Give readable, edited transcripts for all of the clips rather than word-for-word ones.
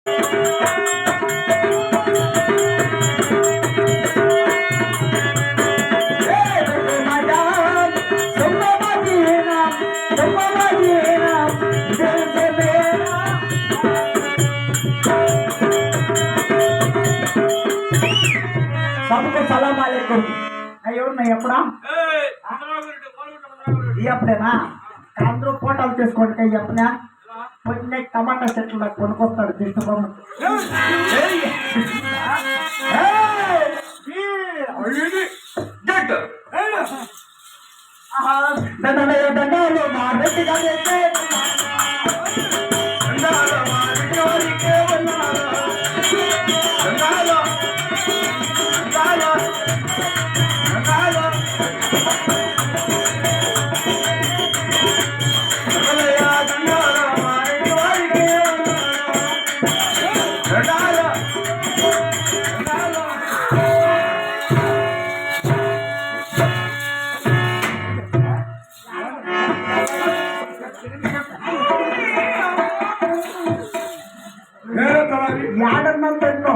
सबको सलाम वालेकुम। అయ్యో నా ఎప్పుడా ఎప్పుడేనా అందరూ ఫోటోలు తీసుకుంటే ఎప్పుడా పొద్దున్నే టమాటా చెట్లు నాకు కొనుక్కొస్తాడు దిష్టబొమ్మ దండాలు మా రెడ్డి గారు యాడన్నం తిన్నో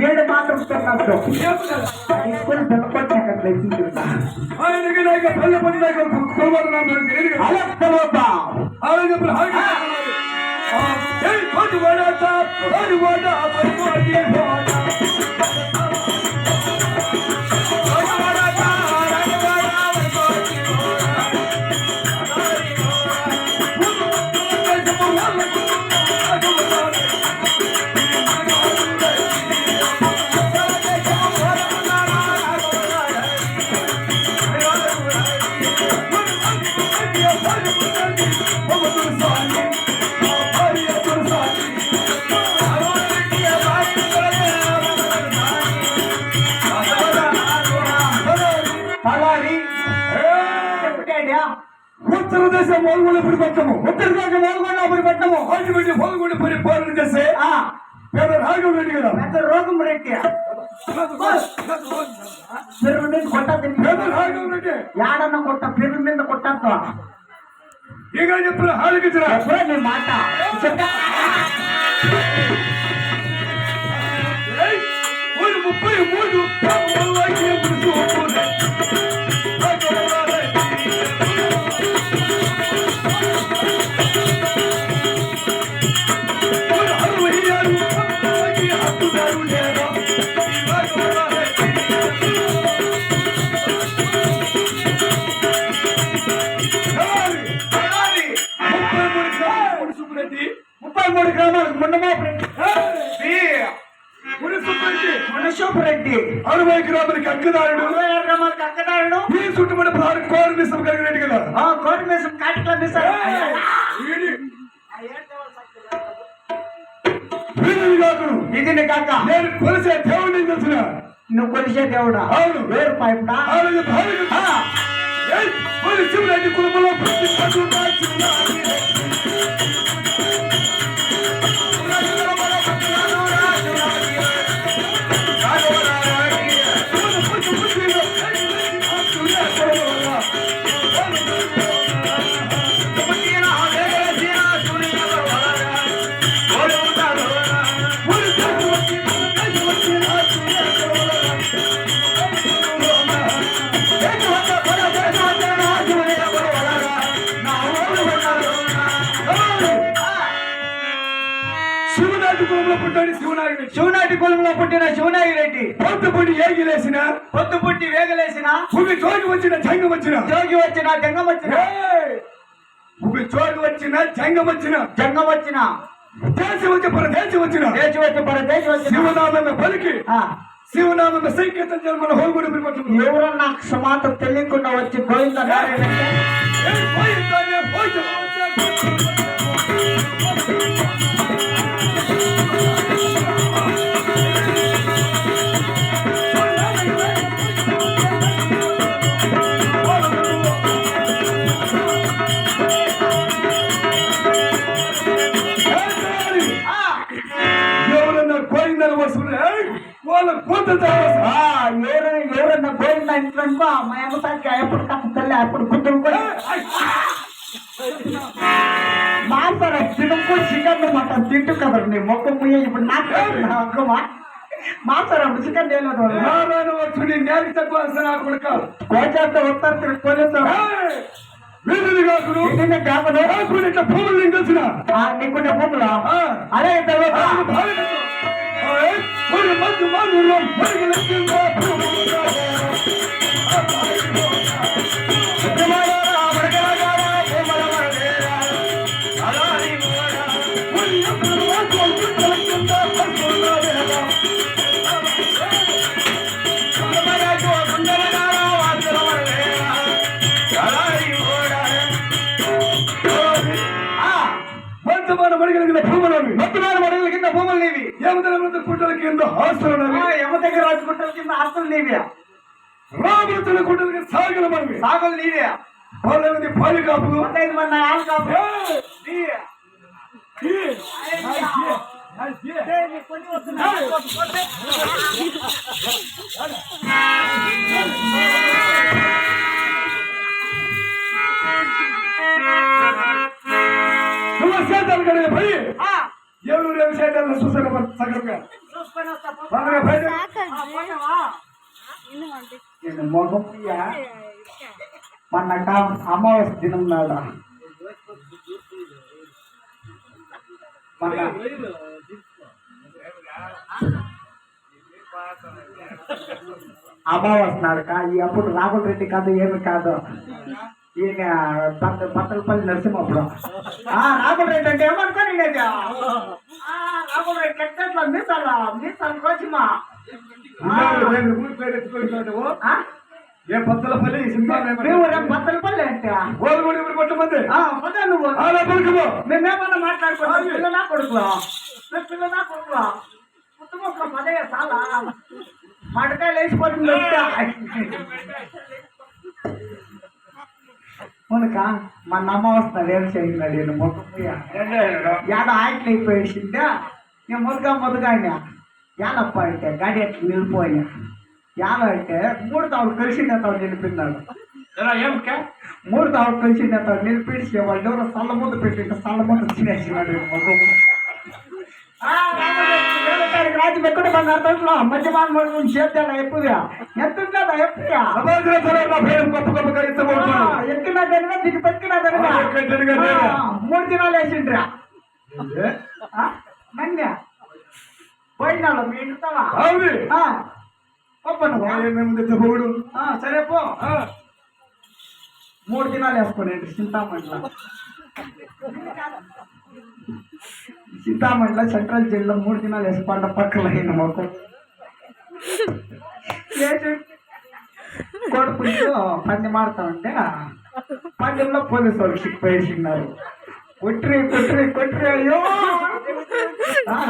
ఏడు మాత్రం తిన్నట్టు తీసుకొని పిల్లపట్టి అక్కడ తెచ్చింది ఉత్తర దేశం మోల్గొండ పట్టము ఉత్తర దేశం మోల్గొండ పట్టము అల్టిమేట్ మోల్గొండ పరిపాలన చేసే పేద రాఘవ రెడ్డి కదా పెద్ద రోగం రెడ్డి పేద రాఘవ రెడ్డి యాడన్న కొట్ట పేరు మీద కొట్టద్దు ಈಗ చెప్పిన హాలికిచ్చిన నీ మాట ಒಂದು 33 గ్రామాలకు మునసూపురెడ్డి 60 గ్రామాలకి అక్కదారుడు 60 గ్రామాలకి అక్కదారుడు ఈ చుట్టుపక్కల కోరి మిసం కలిగినట్టు కదా కోరి మిసం కాటికల మిసం ఇది కాక నేను కొలిసే దేవుడిని తెలిసిన నువ్వు కొలిసే దేవుడా అవును వేరు పైపుడా శివరెడ్డి కుటుంబంలో శివనాటి కులంలో పుట్టిన శివనాగిరెడ్డి పొద్దుపుట్టి వేగలేసిన భూమి జోగి వచ్చిన జంగం వచ్చిన భూమి జోగి వచ్చిన జంగం వచ్చిన దేశం వచ్చి పరదేశం వచ్చిన శివనామ పలికి శివనామ సంకేతం జన్మల హోల్గొండ ఎవరన్నా సమాతం తెలియకుండా వచ్చి గోవింద ఎవరన్నా గోవింద ఇంట్లో మా అమ్మతానికి ఎప్పుడు కథ తల్లి అప్పుడు గుర్తులు మాంసారా తినకు చికెన్ మటన్ తింటు కదా నీ మొక్క ముయ్య ఇప్పుడు నాకు మాంసారా చికెన్ తెలియదు వచ్చి నేరికి తక్కువ నాకు కూడా కోచేస్తే వస్తారు తిరిగి పోలీసు వీధులు కాకుడు కాకుడు ఇట్లా భూములు నేను తెలిసిన నీకుంటే భూములా అదే మంచి మానవులు భూములు నీవి గుట్టల కింద ఆస్తులు ఎమ దగ్గర రాజు గుట్టల కింద ఆస్తులు నీవే రాబోతున్న గుట్టలకి సాగలు మనవి సాగలు నీవే 15 పాలి కాపులు 15 మంది ఆలు కాపు వ్యవసాయాలు కడిగే పోయి ఎవరు వ్యవసాయాలను చూసాను సగంగా మొగం మొన్న అమావాస్య దినం నాడా అమావాస్య నాడక ఈ అప్పుడు రాఘుల్ రెడ్డి కాదు ఏమి కాదు ఈయన బత్తలపల్లి నరసింహప్పుడు రాఘుల్ రెడ్డి అంటే ఏమనుకోని రాఘుల్ రెడ్డి ఎట్లా మీసాలు కోచిమా ఏ బత్తలపల్లి బత్తలపల్లి అంటే కొట్టమంది నువ్వు మేమేమన్నా మాట్లాడుకోవాలి పిల్లనా కొడుకు పిల్లనా కొడుకు పుట్టుకొక్క పదే చాలా మడకాయలు వేసిపోతుంది మనక మా నమ్మ వస్తాడు ఏం చేయండి నేను మొక్క యాడ ఆయిట్లు అయిపోయిందా నేను మొదగా యాడప్ప అంటే గాడి అట్లా నిలిపోయినా యాడ అంటే 3 తావులు కలిసి నేతావు నిలిపిన్నాడు 3 తావులు కలిసి నేతావు నిలిపించి వాళ్ళు ఎవరో సల్ల ముందు పెట్టి సల్ల ముందు తినేసినాడు మొక్క రాజు ఎక్కడ బంగారు మధ్యమాన చేద్దాం ఎప్పుడుగా ఎత్తుందా ఎప్పుడుగా ఎక్కినా జరిగా దిగి పెట్టినా జరిగా 3 దినాలు వేసిండ్రా నన్ను పోయినాడు మీ ఇంటావా సరే పో 3 దినాలు వేసుకోండి చింతామణిలో సెంట్రల్ జైల్లో 3 దినాలు వేసి పంట పక్కన అయిన మాకు కొడుకు పంది మారుతా ఉంటే పందెంలో పోలీసు వాళ్ళు సిక్కిపోయేసిన్నారు కొట్టిరి అయ్యో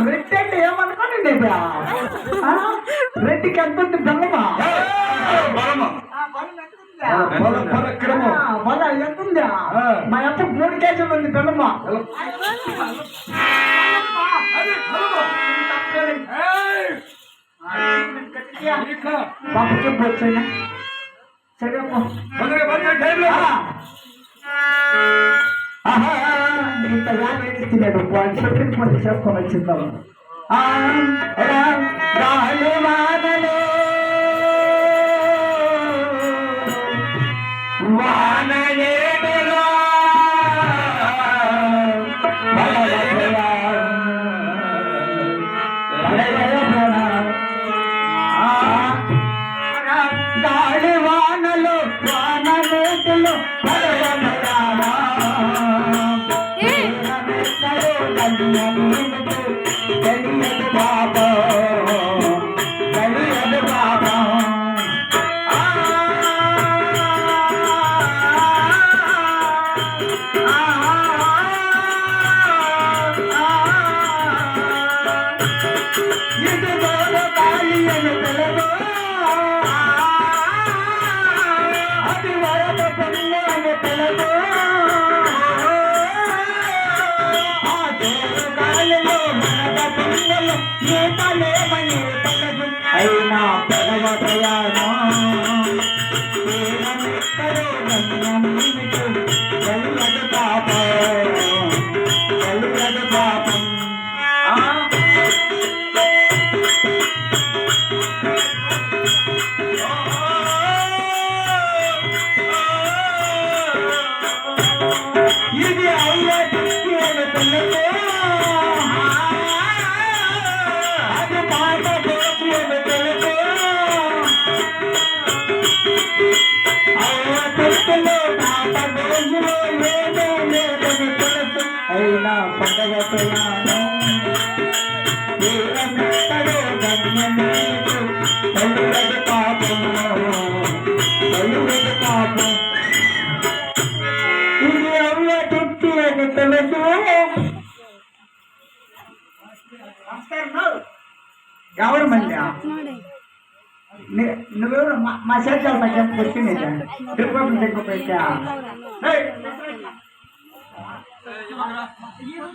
రెడ్డి అంటే ఏమనుకోండి రెడ్డికి ఎంత ఉంది బెల్లమా బల ఎంత ఉందా మా అప్ప 3 కేజీలు ఉంది బెల్లమా పాపకి వచ్చాయినా సరే ఇంత తిన్నాడు సెకండ్ మంది చేసుకొని వచ్చిందాం గాలి వానలు వానలు బాబా బాబా అయినా పర్వతయానా పాప ప్రయాణం వీరమెక్కడో గమ్యమేదు తల్లులది పాపం తల్లులది పాపం ఇది అవ్వ చుట్టూ తెలుసు ఎవరు మళ్ళీ నువ్వెవరు మా చేతి తగ్గ వచ్చింది తిరుపతి దగ్గర పెట్టా